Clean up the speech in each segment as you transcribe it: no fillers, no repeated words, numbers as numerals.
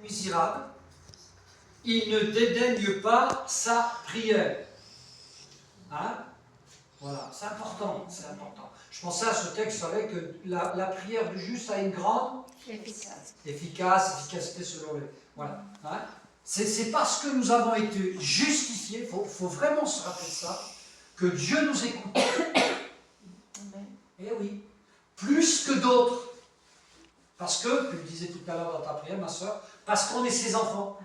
misérable, il ne dédaigne pas sa prière. Hein? Voilà, c'est important, c'est important. Je pensais à ce texte, je savais que la prière du juste a une grande efficacité selon les... Voilà. Hein? C'est parce que nous avons été justifiés, il faut vraiment se rappeler ça, que Dieu nous écoute. Eh oui, plus que d'autres. Parce que, tu le disais tout à l'heure dans ta prière, ma soeur, parce qu'on est ses enfants.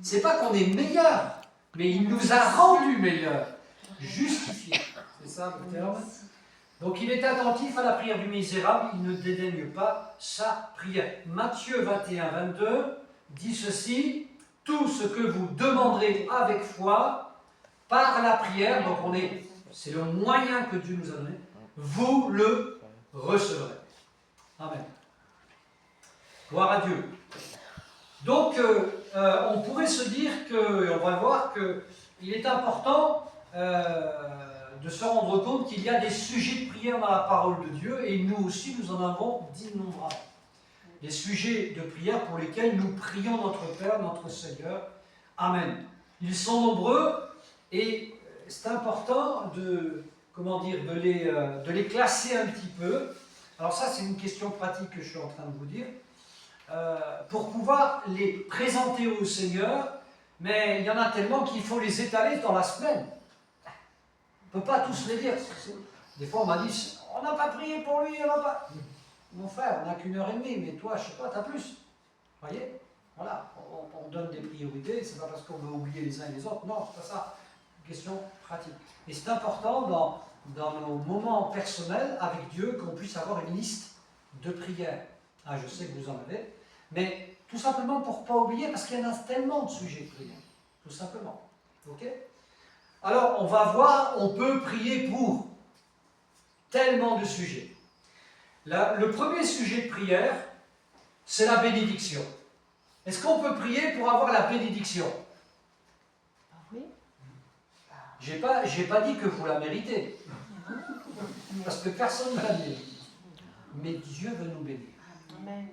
C'est pas qu'on est meilleur, mais il nous a rendus meilleurs, justifiés. C'est ça le terme. Donc il est attentif à la prière du misérable, il ne dédaigne pas sa prière. Matthieu 21, 22 dit ceci: tout ce que vous demanderez avec foi, par la prière, donc c'est le moyen que Dieu nous a donné, vous le recevrez. Amen. Gloire à Dieu. Donc, on pourrait se dire que, et on va voir qu'il est important de se rendre compte qu'il y a des sujets de prière dans la parole de Dieu, et nous aussi, nous en avons d'innombrables. Des sujets de prière pour lesquels nous prions notre Père, notre Seigneur. Amen. Ils sont nombreux, et c'est important de les classer un petit peu. Alors ça, c'est une question pratique que je suis en train de vous dire. Pour pouvoir les présenter au Seigneur, mais il y en a tellement qu'il faut les étaler dans la semaine. On ne peut pas tous les dire. Des fois, on m'a dit, on n'a pas prié pour lui, on n'a pas... Mon frère, on n'a qu'1h30, mais toi, je sais pas, tu as plus. Vous voyez? Voilà, on donne des priorités, c'est pas parce qu'on veut oublier les uns et les autres, non, c'est pas ça. Une question pratique. Et c'est important dans nos moments personnels avec Dieu qu'on puisse avoir une liste de prières. Ah, je sais que vous en avez, mais tout simplement pour ne pas oublier, parce qu'il y en a tellement de sujets de prière, tout simplement. Ok? Alors, on va voir, on peut prier pour tellement de sujets. Le premier sujet de prière, c'est la bénédiction. Est-ce qu'on peut prier pour avoir la bénédiction? Oui. J'ai pas dit que vous la méritez, parce que personne ne la mérite. Mais Dieu veut nous bénir.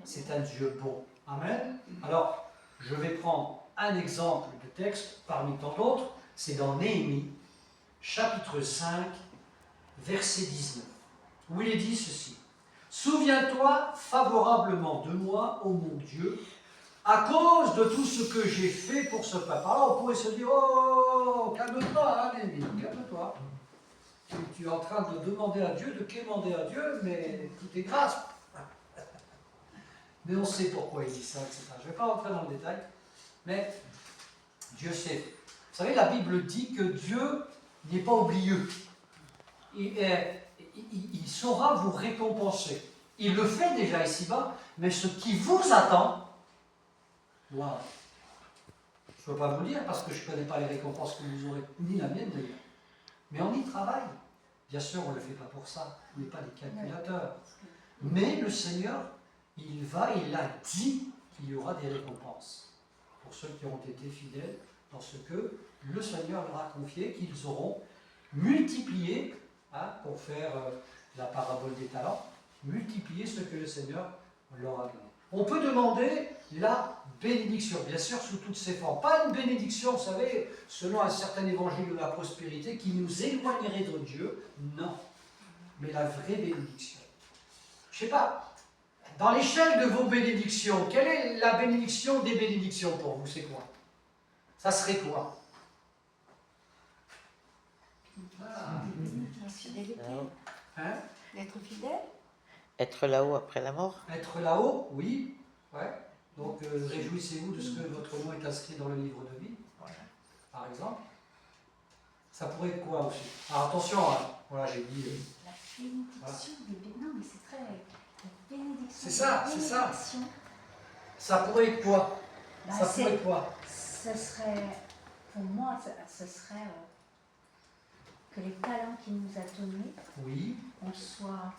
C'est un Dieu bon. Amen. Alors, je vais prendre un exemple de texte parmi tant d'autres. C'est dans Néhémie, chapitre 5, verset 19, où il est dit ceci: souviens-toi favorablement de moi, ô mon Dieu, à cause de tout ce que j'ai fait pour ce peuple. Alors, on pourrait se dire, oh, calme-toi, hein, Néhémie, calme-toi. Tu es en train de demander à Dieu, de quémander à Dieu, mais tout est grâce. Mais on sait pourquoi il dit ça, etc. Je ne vais pas rentrer dans le détail, mais Dieu sait. Vous savez, la Bible dit que Dieu n'est pas oublieux. Il saura vous récompenser. Il le fait déjà ici-bas, mais ce qui vous attend, wow. Je ne peux pas vous le dire parce que je ne connais pas les récompenses que vous aurez, ni la mienne d'ailleurs. Mais on y travaille. Bien sûr, on ne le fait pas pour ça. On n'est pas des calculateurs. Mais le Seigneur, il a dit qu'il y aura des récompenses pour ceux qui ont été fidèles dans ce que le Seigneur leur a confié, qu'ils auront multiplié, hein, pour faire la parabole des talents, multiplier ce que le Seigneur leur a donné. On peut demander la bénédiction, bien sûr, sous toutes ses formes. Pas une bénédiction, vous savez, selon un certain évangile de la prospérité qui nous éloignerait de Dieu, non. Mais la vraie bénédiction. Je ne sais pas, dans l'échelle de vos bénédictions, quelle est la bénédiction des bénédictions pour vous? C'est quoi? Ça serait quoi? La fidélité. Hein? D'être fidèle. Être là-haut après la mort. Être là-haut, oui. Ouais. Donc, réjouissez-vous de ce que votre nom est inscrit dans le livre de vie, par exemple. Ça pourrait être quoi aussi? Alors attention, hein. Voilà, j'ai dit... La bénédiction, voilà. Non, mais c'est très... La bénédiction. C'est ça, c'est ça. Ça pourrait être quoi? Ça pourrait être quoi? Ce serait, pour moi, ce serait que les talents qu'il nous a donnés, oui, on soit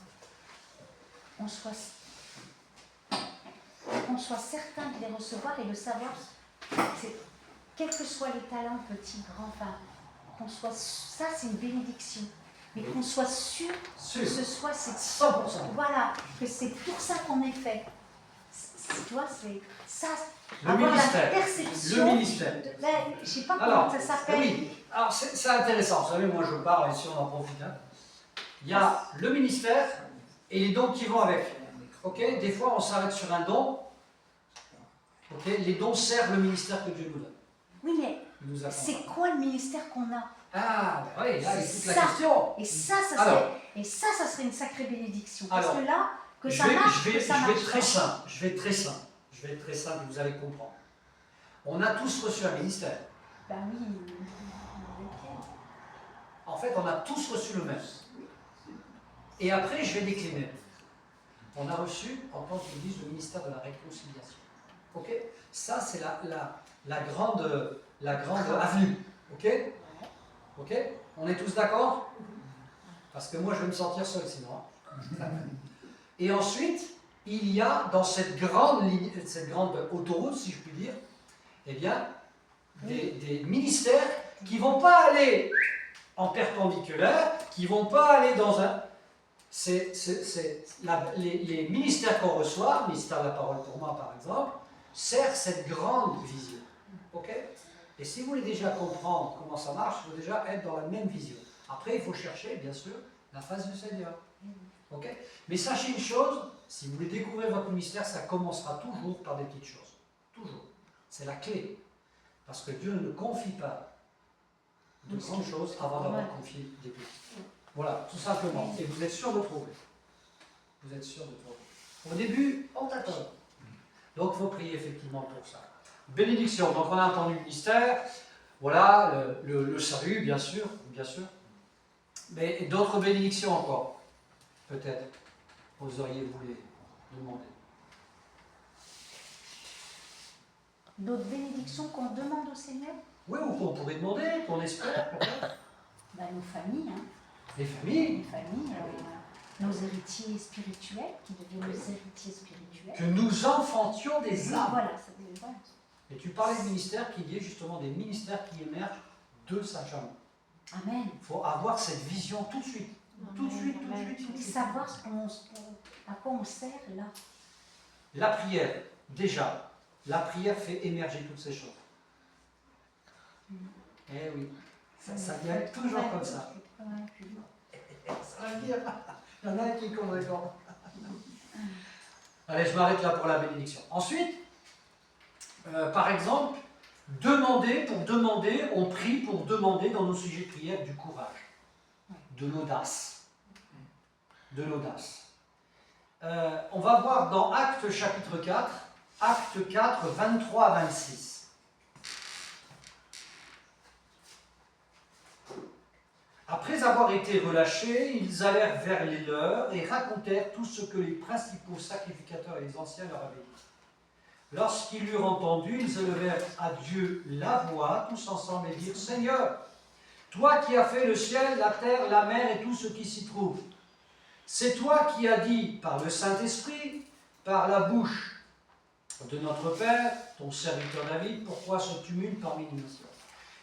certain de les recevoir et de savoir, quels que soient les talents, petits, grands, enfin, qu'on soit, ça c'est une bénédiction, mais qu'on soit sûr que ce soit 100%. Voilà, que c'est pour ça qu'on est fait. Tu vois, c'est ça. Le Avoir ministère. la perception. Le ministère. Je ne sais pas Alors, comment ça s'appelle. oui, alors c'est intéressant. Vous savez, moi je parle, ici on en profite. Hein. Il y a le ministère et les dons qui vont avec. Ok. Des fois on s'arrête sur un don. Ok. Les dons servent le ministère que Dieu nous donne. Oui, mais Il nous accompagne. c'est quoi le ministère qu'on a? Ah, ben oui, là, c'est toute la ça. question. Et ça, Alors, ça serait une sacrée bénédiction. Parce alors, que là, que je ça vais, marche, je vais, que ça je vais marche être très pas. simple. Je vais être très simple. Je vais être très simple et vous allez comprendre. On a tous reçu un ministère. Ben oui, En fait, on a tous reçu le même. Et après, je vais décliner. On a reçu, en tant qu'Église, le ministère de la réconciliation. Ok? Ça, c'est la grande avenue. Ok? Ok? On est tous d'accord? Parce que moi, je vais me sentir seul sinon. Hein. Et ensuite, il y a dans cette grande autoroute, si je puis dire, eh bien, des ministères qui ne vont pas aller en perpendiculaire, qui ne vont pas aller dans un... les ministères qu'on reçoit, le ministère de la parole pour moi par exemple, sert cette grande vision. Ok? Et si vous voulez déjà comprendre comment ça marche, il faut déjà être dans la même vision. Après, il faut chercher, bien sûr, la face du Seigneur. Ok? Mais sachez une chose, si vous voulez découvrir votre ministère, ça commencera toujours par des petites choses. Toujours. C'est la clé. Parce que Dieu ne confie pas de grandes choses avant d'avoir confié des petites. Voilà, tout simplement. Et vous êtes sûr de trouver. Vous êtes sûr de trouver. Au début, on t'attend. Donc, il faut prier effectivement pour ça. Bénédiction. Donc, on a entendu le ministère. Voilà, le salut, bien sûr. Bien sûr. Mais d'autres bénédictions encore. Peut-être. Oseriez-vous les demander? d'autres bénédictions qu'on demande au Seigneur? Oui, ou qu'on pourrait demander, qu'on espère, peut-être. Ben, nos familles, hein. Les familles. Les familles, nos héritiers spirituels, qui deviennent nos héritiers spirituels. Que nous enfantions des âmes. Voilà, ça devient voilà. Et tu parlais de ministère, qu'il y ait justement des ministères qui émergent de Saint-Germain. Amen. Il faut avoir cette vision tout de suite. Tout de suite, tout de suite, tout de Et suite. savoir à quoi on sert là. La prière, déjà, la prière fait émerger toutes ces choses. Eh oui, ça vient toujours comme ça. Ça va venir. Il y en a un qui est convaincant. Allez, je m'arrête là pour la bénédiction. Ensuite, par exemple, on prie pour demander dans nos sujets de prière du courage, de l'audace. De l'audace. On va voir dans Actes chapitre 4, Actes 4, 23 à 26. Après avoir été relâchés, ils allèrent vers les leurs et racontèrent tout ce que les principaux sacrificateurs et les anciens leur avaient dit. Lorsqu'ils l'eurent entendu, ils élevèrent à Dieu la voix, tous ensemble, et dirent: Seigneur, toi qui as fait le ciel, la terre, la mer et tout ce qui s'y trouve, c'est toi qui as dit par le Saint-Esprit, par la bouche de notre Père, ton serviteur David, pourquoi ce tumulte parmi les nations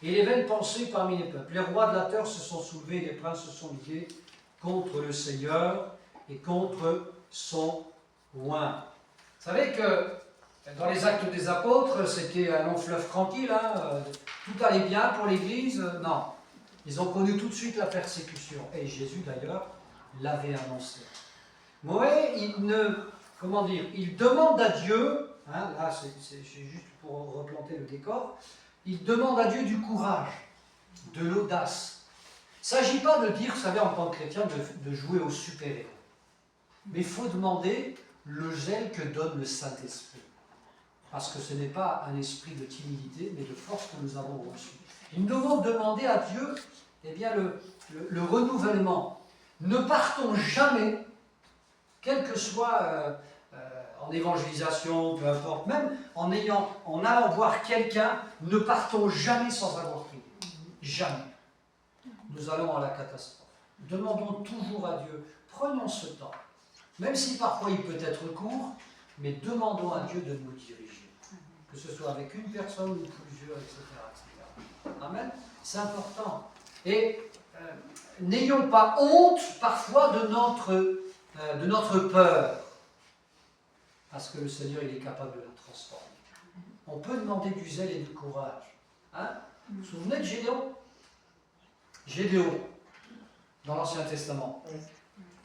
et les vaines pensées parmi les peuples. Les rois de la terre se sont soulevés, les princes se sont ligués contre le Seigneur et contre son oint. Vous savez que dans les Actes des Apôtres, c'était un long fleuve tranquille, hein, tout allait bien pour l'Église. Non, ils ont connu tout de suite la persécution. Et Jésus d'ailleurs l'avait annoncé. Noé, il demande à Dieu, hein, là c'est juste pour replanter le décor, il demande à Dieu du courage, de l'audace. Il ne s'agit pas de dire, vous savez, en tant que chrétien, de jouer au super-héros. Mais il faut demander le zèle que donne le Saint-Esprit. Parce que ce n'est pas un esprit de timidité, mais de force que nous avons reçu. Nous devons demander à Dieu eh bien, le renouvellement. Ne partons jamais, quel que soit en évangélisation, peu importe, même en allant voir quelqu'un, ne partons jamais sans avoir prié. Jamais. Nous allons à la catastrophe. Demandons toujours à Dieu, prenons ce temps, même si parfois il peut être court, mais demandons à Dieu de nous diriger. Que ce soit avec une personne ou plusieurs, etc. etc. Amen. C'est important. Et n'ayons pas honte parfois de notre peur. parce que le Seigneur il est capable de la transformer. On peut demander du zèle et du courage. Hein? Vous vous souvenez de Gédéon? Gédéon, dans l'Ancien Testament,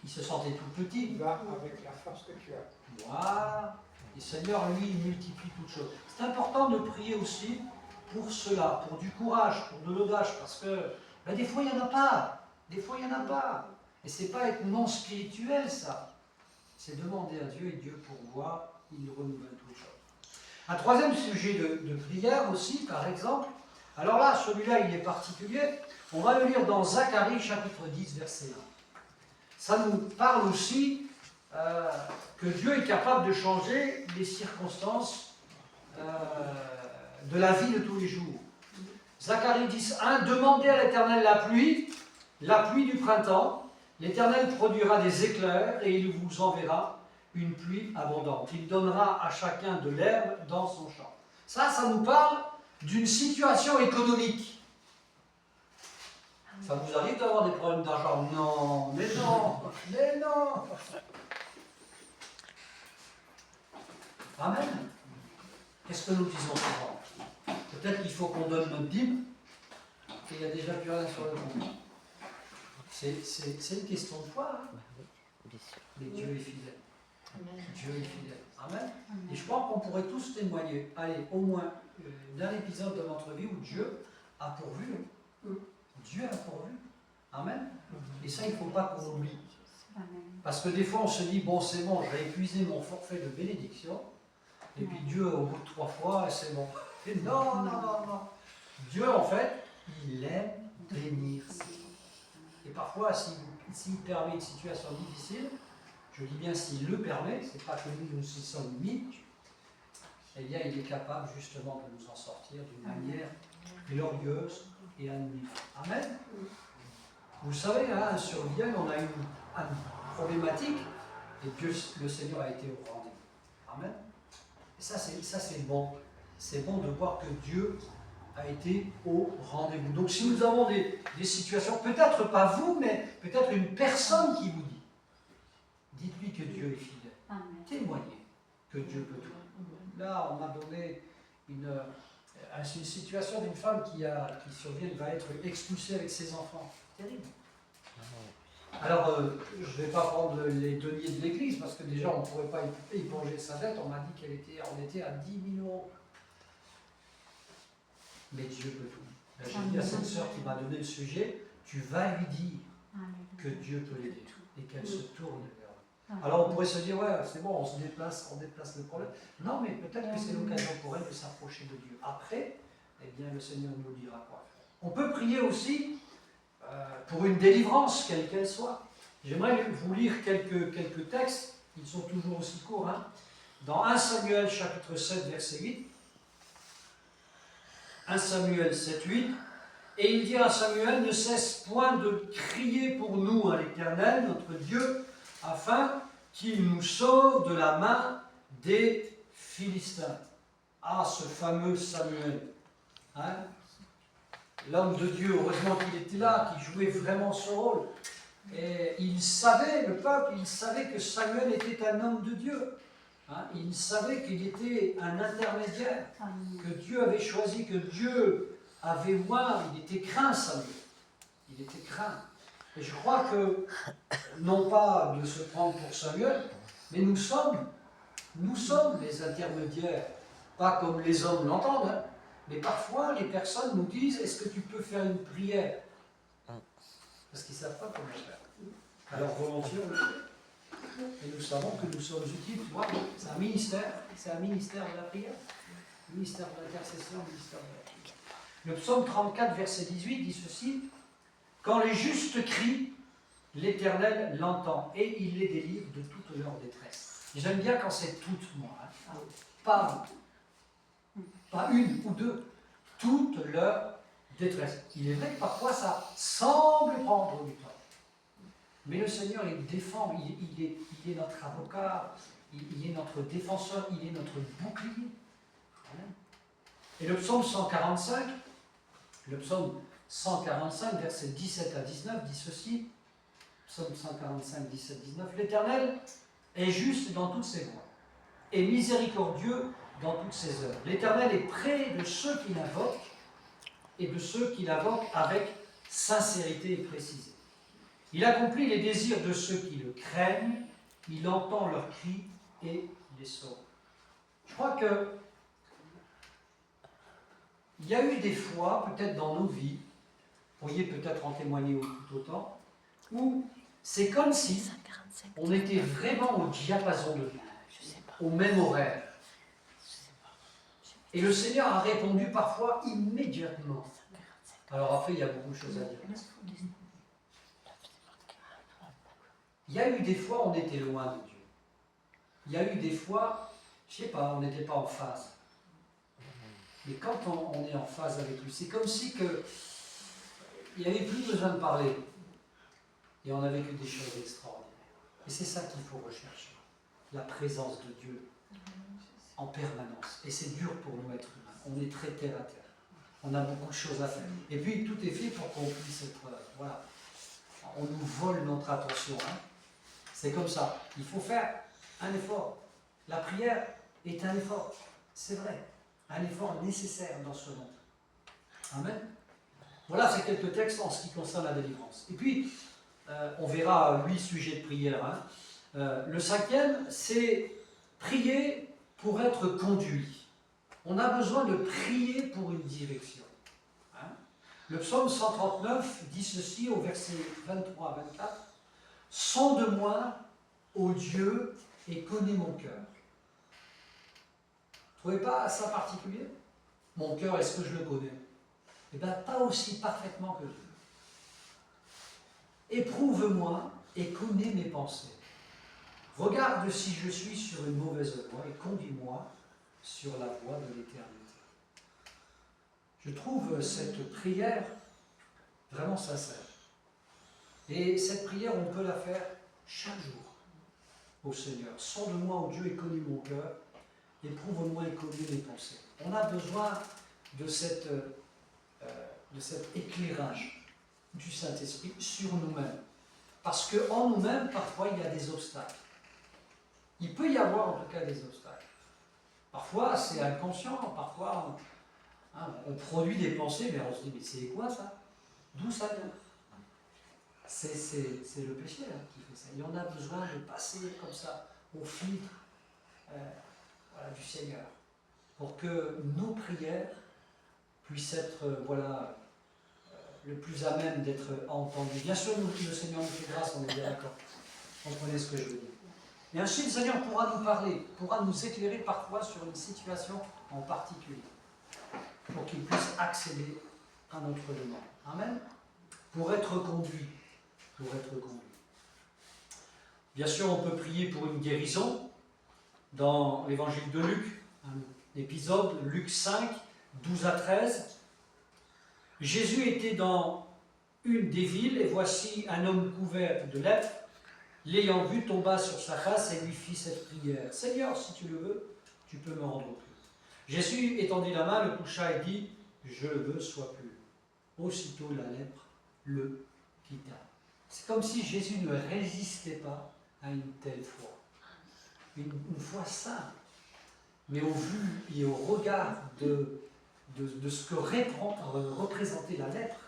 il se sentait tout petit. Va avec la force que tu as. Voilà. Et le Seigneur, lui, il multiplie toutes choses. C'est important de prier aussi pour cela, pour du courage, pour de l'audace, parce que ben, des fois, il n'y en a pas. Des fois, il n'y en a pas. Et c'est pas être non spirituel, ça. C'est demander à Dieu, et Dieu pourvoit, il renouvelle toutes choses. Un troisième sujet de prière aussi, par exemple, alors là, celui-là, il est particulier, on va le lire dans Zacharie, chapitre 10, verset 1. Ça nous parle aussi que Dieu est capable de changer les circonstances de la vie de tous les jours. Zacharie 10, 1, demandez à l'Éternel la pluie du printemps, l'Éternel produira des éclairs et il vous enverra une pluie abondante. Il donnera à chacun de l'herbe dans son champ. Ça nous parle d'une situation économique. Ça vous arrive d'avoir des problèmes d'argent? Non, mais non, mais non. Amen. Qu'est-ce que nous disons souvent? Peut-être qu'il faut qu'on donne notre dîme et il n'y a déjà plus rien sur le compte. C'est une question de foi. Hein? Mais Dieu est fidèle. Dieu est fidèle. Amen. Et je crois qu'on pourrait tous témoigner, allez, au moins d'un épisode de notre vie où Dieu a pourvu. Dieu a pourvu. Amen. Et ça, il ne faut pas qu'on oublie. Parce que des fois, on se dit, bon, c'est bon, j'ai épuisé mon forfait de bénédiction. Et puis Dieu, au bout de 3 fois, c'est bon. Et non, non, non, non. Dieu, en fait, il aime bénir. Et parfois, s'il permet une situation difficile, je dis bien s'il le permet, c'est pas que nous nous y sommes mis, eh bien, il est capable justement de nous en sortir d'une manière glorieuse et admirable. Amen. Vous savez, hein, sur Vienne, on a une problématique, et Dieu, le Seigneur a été au rendez-vous. Amen. Et ça, c'est bon. C'est bon de voir que Dieu a été au rendez-vous. Donc, si nous avons des situations, peut-être pas vous, mais peut-être une personne qui vous dit, dites-lui que Dieu est fidèle. Témoignez que Dieu peut tout. Là, on m'a donné une situation d'une femme qui survient, va être expulsée avec ses enfants. Terrible. Alors, je ne vais pas prendre les deniers de l'église, parce que déjà, on ne pourrait pas éponger sa dette. On m'a dit qu'on était à 10 000 €. Mais Dieu peut tout. J'ai dit à cette sœur qui m'a donné le sujet, tu vas lui dire que Dieu peut l'aider et qu'elle se tourne vers lui. Alors on pourrait se dire, ouais, c'est bon, on déplace le problème. Non, mais peut-être que c'est l'occasion pour elle de s'approcher de Dieu. Après, eh bien, le Seigneur nous dira quoi faire. On peut prier aussi pour une délivrance, quelle qu'elle soit. J'aimerais vous lire quelques textes, ils sont toujours aussi courts. Hein. Dans 1 Samuel chapitre 7, verset 8, 1 Samuel 7, 8, et il dit à Samuel, ne cesse point de crier pour nous à l'Éternel, notre Dieu, afin qu'il nous sauve de la main des Philistins. Ah, ce fameux Samuel. Hein? L'homme de Dieu, heureusement qu'il était là, qui jouait vraiment son rôle. Et il savait, le peuple, il savait que Samuel était un homme de Dieu. Hein? Il savait qu'il était un intermédiaire, que Dieu avait choisi, que Dieu avait oint. Il était craint, Samuel. Il était craint. Et je crois que, non pas de se prendre pour Samuel, mais nous sommes les intermédiaires. Pas comme les hommes l'entendent, hein, mais parfois les personnes nous disent, est-ce que tu peux faire une prière? Parce qu'ils ne savent pas comment faire. Alors volontiers on le fait. Et nous savons que nous sommes utiles. C'est un ministère de la prière, ministère de l'intercession, ministère de la prière. Le psaume 34, verset 18 dit ceci, quand les justes crient, l'Éternel l'entend et il les délivre de toute leur détresse. J'aime bien quand c'est toutes, moi. Hein. Pas une ou deux, toute leur détresse. Il est vrai que parfois ça semble prendre du temps. Mais le Seigneur les défend, il est notre avocat, il est notre défenseur, il est notre bouclier. Et le psaume 145, versets 17 à 19, dit ceci, psaume 145, 17, 19, l'Éternel est juste dans toutes ses voies et miséricordieux dans toutes ses œuvres. L'Éternel est près de ceux qui l'invoquent et de ceux qui l'invoquent avec sincérité et précision. Il accomplit les désirs de ceux qui le craignent, il entend leurs cris et les sauve. Je crois que il y a eu des fois, peut-être dans nos vies, vous pourriez peut-être en témoigner tout autant, où c'est comme si on était vraiment au diapason de Dieu, au même horaire. Et le Seigneur a répondu parfois immédiatement. Alors après, il y a beaucoup de choses à dire. Il y a eu des fois, on était loin de Dieu. Il y a eu des fois, je ne sais pas, on n'était pas en phase. Mais quand on est en phase avec lui, c'est comme si il n'y avait plus besoin de parler. Et on a vécu des choses extraordinaires. Et c'est ça qu'il faut rechercher. La présence de Dieu en permanence. Et c'est dur pour nous être humains. On est très terre à terre. On a beaucoup de choses à faire. Et puis tout est fait pour qu'on puisse être... voilà. On nous vole notre attention. Hein. C'est comme ça. Il faut faire un effort. La prière est un effort. C'est vrai. Un effort nécessaire dans ce monde. Amen. Voilà, c'est quelques textes en ce qui concerne la délivrance. Et puis, on verra 8 sujets de prière. Hein. Le 5e, c'est prier pour être conduit. On a besoin de prier pour une direction. Hein. Le psaume 139 dit ceci au verset 23 à 24. « Sonde-moi, ô Dieu, et connais mon cœur. » Vous ne trouvez pas ça particulier? Mon cœur, est-ce que je le connais? Eh bien, pas aussi parfaitement que Dieu. Éprouve-moi et connais mes pensées. Regarde si je suis sur une mauvaise voie et conduis-moi sur la voie de l'éternité. Je trouve cette prière vraiment sincère. Et cette prière, on peut la faire chaque jour au Seigneur. Sonde-moi, ô Dieu, et connais mon cœur. Éprouve-moi et connais mes pensées. On a besoin de cet éclairage du Saint-Esprit sur nous-mêmes. Parce qu'en nous-mêmes, parfois, il y a des obstacles. Il peut y avoir en tout cas des obstacles. Parfois, c'est inconscient. Parfois, on produit des pensées, mais on se dit, mais c'est quoi ça? D'où ça vient? C'est le péché hein, qui fait ça. Et on a besoin de passer comme ça au filtre du Seigneur pour que nos prières puissent être le plus à même d'être entendues. Bien sûr, le Seigneur nous fait grâce, on est bien d'accord. Vous comprenez ce que je veux dire. Et ensuite, le Seigneur pourra nous parler, pourra nous éclairer parfois sur une situation en particulier pour qu'il puisse accéder à notre demande. Amen. Pour être conduit. Pour être conduit. Bien sûr, on peut prier pour une guérison. Dans l'évangile de Luc, un épisode, Luc 5, 12 à 13, Jésus était dans une des villes et voici un homme couvert de lèpre, l'ayant vu, tomba sur sa face et lui fit cette prière. « Seigneur, si tu le veux, tu peux me rendre pur. » Jésus étendit la main, le toucha et dit « Je le veux, sois pur. » Aussitôt la lèpre le quitta. C'est comme si Jésus ne résistait pas à une telle foi. Une foi simple, mais au vu et au regard de ce que représentait la lèpre,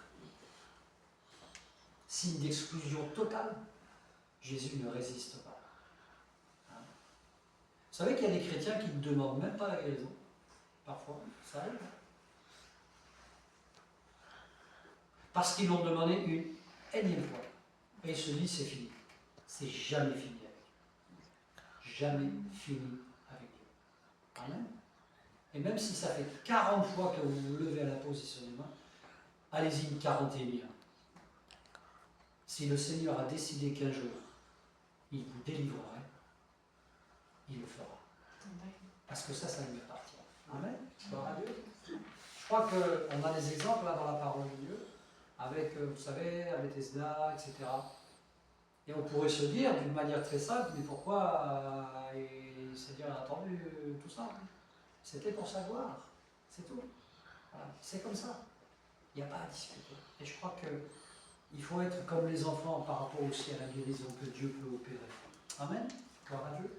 signe d'exclusion totale, Jésus ne résiste pas. Hein? Vous savez qu'il y a des chrétiens qui ne demandent même pas la guérison, parfois, ça arrive. Parce qu'ils l'ont demandé une énième fois. Et ils se disent c'est fini. C'est jamais fini. Jamais fini avec Dieu. Amen. Et même si ça fait 40 fois que vous vous levez à la position des mains, allez-y une 41e. Si le Seigneur a décidé qu'un jour, il vous délivrerait, il le fera. Parce que ça lui appartient. Amen. Je crois qu'on a des exemples là, dans la parole de Dieu, avec, vous savez, avec Esdras, etc. Et on pourrait se dire d'une manière très simple, mais pourquoi le Seigneur a attendu tout ça? C'était pour sa gloire, c'est tout. Voilà. C'est comme ça. Il n'y a pas à discuter. Et je crois qu'il faut être comme les enfants par rapport aussi à la guérison que Dieu peut opérer. Amen. Gloire à Dieu.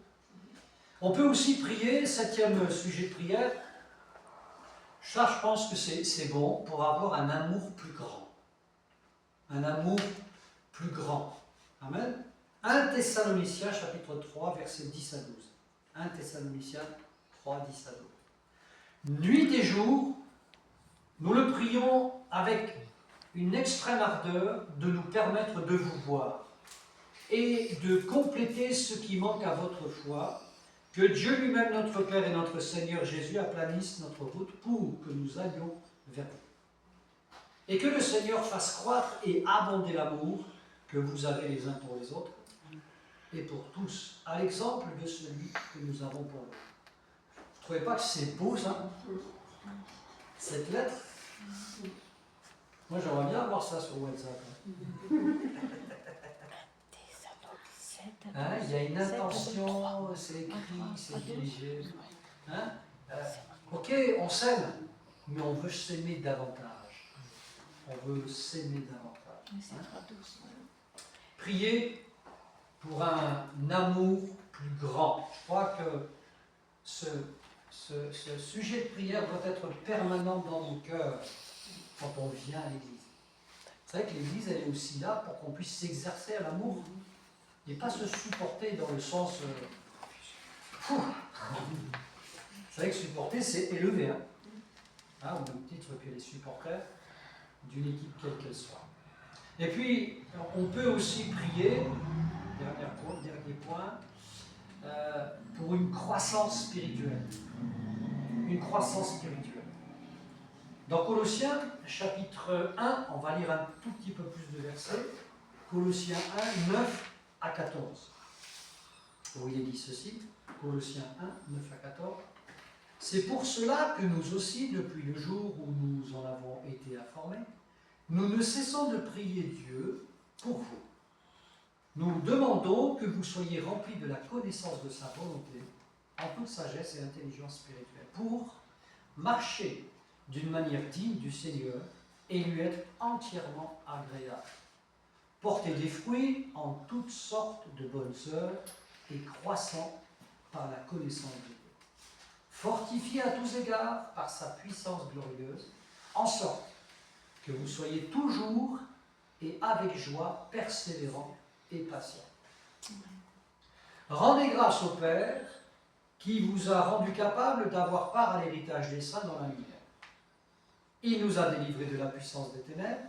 On peut aussi prier, 7e sujet de prière. Ça, je pense que c'est bon pour avoir un amour plus grand. Un amour plus grand. Amen. 1 Thessaloniciens, chapitre 3, versets 10 à 12. 1 Thessaloniciens 3, 10 à 12. Nuit et jour, nous le prions avec une extrême ardeur de nous permettre de vous voir et de compléter ce qui manque à votre foi, que Dieu lui-même, notre Père et notre Seigneur Jésus aplanisse notre route pour que nous allions vers vous. Et que le Seigneur fasse croître et abonder l'amour que vous avez les uns pour les autres et pour tous, à l'exemple de celui que nous avons pour vous. Vous ne trouvez pas que c'est beau, ça? Cette lettre? Moi, j'aimerais bien avoir ça sur WhatsApp. Hein, il y a une intention, c'est écrit, c'est dirigé. Hein? Ok, on s'aime, mais on veut s'aimer davantage. On veut s'aimer davantage. Hein? Prier pour un amour plus grand. Je crois que ce sujet de prière doit être permanent dans mon cœur quand on vient à l'église. C'est vrai que l'église, elle est aussi là pour qu'on puisse s'exercer à l'amour et pas se supporter dans le sens... C'est vrai que supporter, c'est élever. Hein, au même titre que les supporters d'une équipe quelle qu'elle soit. Et puis, on peut aussi prier, dernier point, pour une croissance spirituelle. Une croissance spirituelle. Dans Colossiens, chapitre 1, on va lire un tout petit peu plus de versets. Colossiens 1, 9 à 14. Où il est dit ceci, Colossiens 1, 9 à 14. C'est pour cela que nous aussi, depuis le jour où nous en avons été informés, nous ne cessons de prier Dieu pour vous. Nous demandons que vous soyez remplis de la connaissance de sa volonté, en toute sagesse et intelligence spirituelle, pour marcher d'une manière digne du Seigneur et lui être entièrement agréable. Porter des fruits en toutes sortes de bonnes œuvres et croissant par la connaissance de Dieu. Fortifié à tous égards par sa puissance glorieuse, en sorte que vous soyez toujours et avec joie persévérants et patients. Rendez grâce au Père qui vous a rendu capable d'avoir part à l'héritage des saints dans la lumière. Il nous a délivrés de la puissance des ténèbres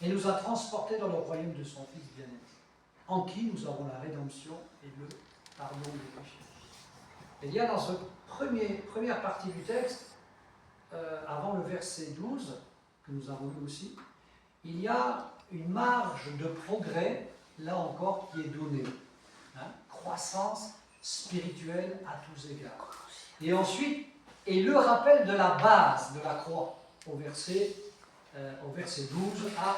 et nous a transportés dans le royaume de son Fils bien-aimé, en qui nous avons la rédemption et le pardon des péchés. Et il y a dans cette première partie du texte, avant le verset 12, que nous avons lu aussi, il y a une marge de progrès, là encore, qui est donnée. Hein? Croissance spirituelle à tous égards. Et ensuite, et le rappel de la base de la croix, au verset 12 à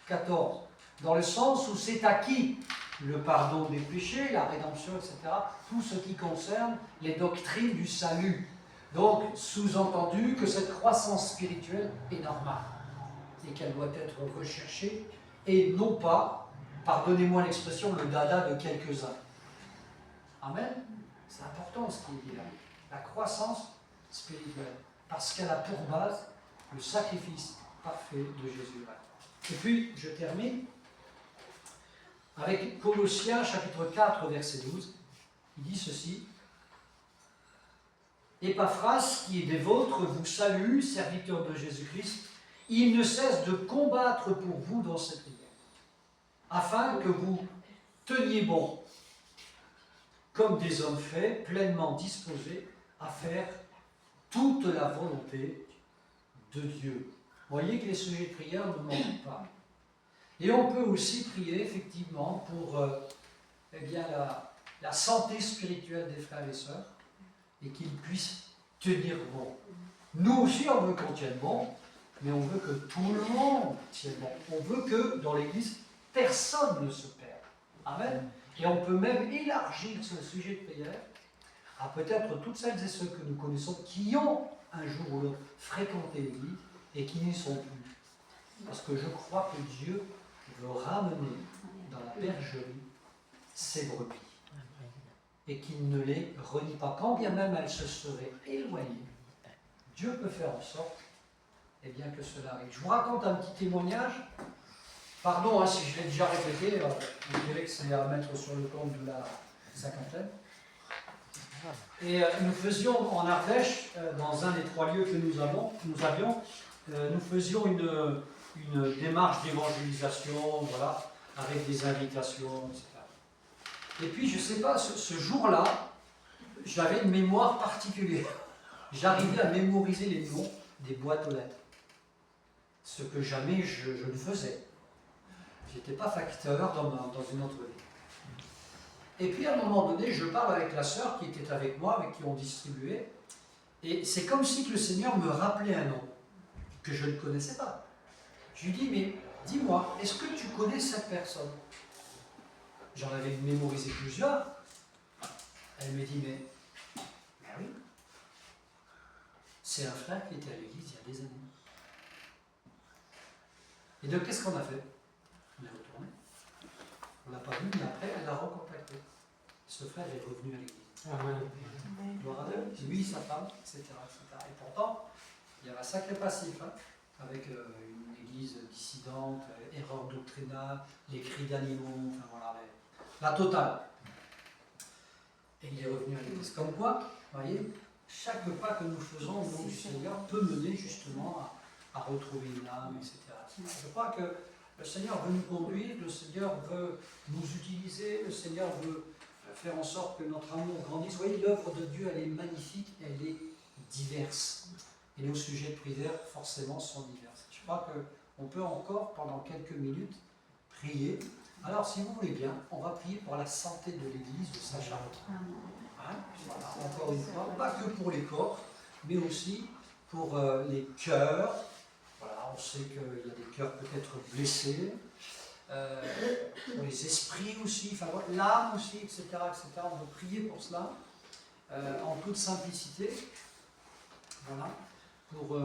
14. Dans le sens où c'est acquis le pardon des péchés, la rédemption, etc. Tout ce qui concerne les doctrines du salut. Donc, sous-entendu que cette croissance spirituelle est normale et qu'elle doit être recherchée et non pas, pardonnez-moi l'expression, le dada de quelques-uns. Amen. C'est important ce qui est dit là. La croissance spirituelle. Parce qu'elle a pour base le sacrifice parfait de Jésus. Et puis, je termine avec Colossiens chapitre 4, verset 12. Il dit ceci. Épaphras, qui est des vôtres, vous salue, serviteur de Jésus-Christ. Il ne cesse de combattre pour vous dans cette prière, afin que vous teniez bon, comme des hommes faits, pleinement disposés à faire toute la volonté de Dieu. Vous voyez que les sujets de prière ne manquent pas. Et on peut aussi prier effectivement pour la santé spirituelle des frères et sœurs et qu'ils puissent tenir bon. Nous aussi on veut qu'on tienne bon, mais on veut que tout le monde tienne bon. On veut que dans l'Église, personne ne se perde. Amen. Et on peut même élargir ce sujet de prière à peut-être toutes celles et ceux que nous connaissons qui ont un jour ou l'autre fréquenté l'Église et qui n'y sont plus. Parce que je crois que Dieu veut ramener dans la bergerie ses brebis. et qu'il ne les renie pas, quand bien même elles se seraient éloignées. Dieu peut faire en sorte bien, que cela arrive. Je vous raconte un petit témoignage. Pardon si je l'ai déjà répété, vous direz que c'est à mettre sur le compte de la cinquantaine. Et nous faisions en Ardèche, dans un des 3 lieux que nous avions, nous faisions une démarche d'évangélisation, voilà, avec des invitations, etc. Et puis, je ne sais pas, ce jour-là, j'avais une mémoire particulière. J'arrivais à mémoriser les noms des boîtes aux lettres. Ce que jamais je ne faisais. Je n'étais pas facteur dans une autre vie. Et puis, à un moment donné, je parle avec la sœur qui était avec moi, avec qui on distribuait. Et c'est comme si que le Seigneur me rappelait un nom que je ne connaissais pas. Je lui dis, mais dis-moi, est-ce que tu connais cette personne? J'en avais mémorisé plusieurs. Elle me dit, mais oui, c'est un frère qui était à l'église il y a des années. Et donc, qu'est-ce qu'on a fait? On est retourné. On ne l'a pas vu, mais après, elle l'a recontacté. Ce frère est revenu à l'église. Gloire à Dieu. Lui, sa femme, etc., etc. Et pourtant, il y avait un sacré passif, hein, avec une église dissidente, erreur doctrinale, les cris d'animaux, enfin voilà, la totale. Et il est revenu à l'église. Comme quoi, vous voyez, chaque pas que nous faisons au nom du Seigneur peut mener justement à retrouver une âme, etc. Je crois que le Seigneur veut nous conduire, le Seigneur veut nous utiliser, le Seigneur veut faire en sorte que notre amour grandisse. Vous voyez, l'œuvre de Dieu, elle est magnifique, elle est diverse. Et nos sujets de prière, forcément, sont divers. Je crois qu'on peut encore, pendant quelques minutes, prier. Alors, si vous voulez bien, on va prier pour la santé de l'Église de Saint-Charles. Hein, voilà, encore une fois, pas que pour les corps, mais aussi pour les cœurs. Voilà, on sait qu'il y a des cœurs peut-être blessés, pour les esprits aussi, enfin, l'âme aussi, etc., etc. On veut prier pour cela, en toute simplicité. Voilà, pour